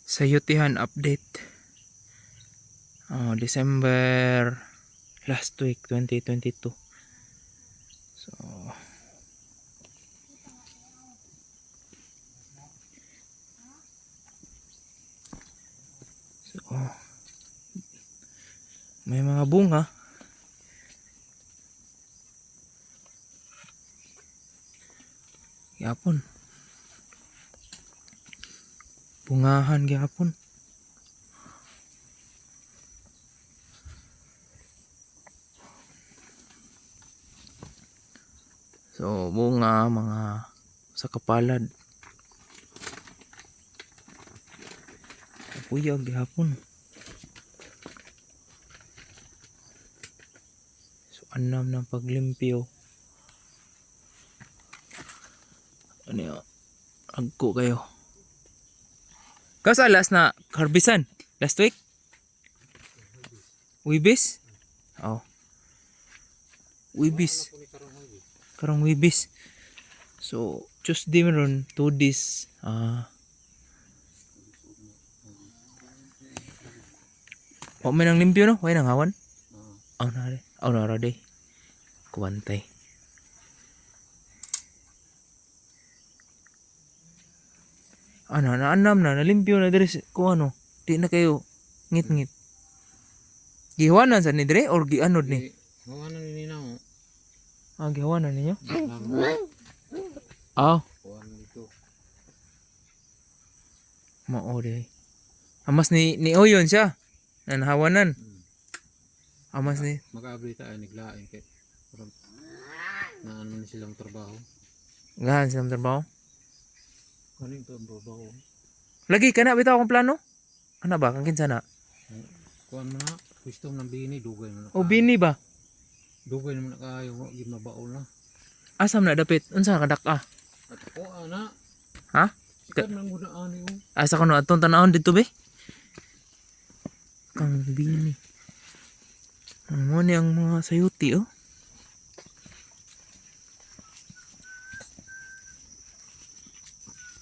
Sayutihan update. December last week 2022. So may mga bunga. Gyapon. Bungahan gyapon. So bunga mga sa kapalad. Puyog gyapon. So anam ng paglimpyo. Ano yun? Agko kayo. Kasi last na harbisan? Last week? Wibis? Oh. Wibis. Karong wibis. So, Tuesday meron 2 days. May nang limpyo no? May nang hawan? Na day. Kuwantay. Naanam na, nalimpyo na dire kung ano. Di na kayo ngit-ngit. Gihawanan sa ni dire or gianod ni? Gihawanan ni nina mo. Gihawanan ninyo? Mao di. Amas ni Oyon siya. Nanahawanan. Amas ni. Mag-abrita ay niglain kay. Naan man silang trabaho. Gahan silang trabaho? Kaning to ang trabaho. Lagi ka na bitaw akong plano? Ano ba? Kang kinsa na? Kuan mo na. Pwesto ng bini. Dugay mo na. O bini ba? Dugay mo na kayo. Huwag mabaol na. Asam na dapit? Unsa kadak-a? At ko ana. Ha? Sikat nang mudaan niyo. Asa ko no atong tanahon dito be? Kang bini. Ano ni ang mga sayuti oh?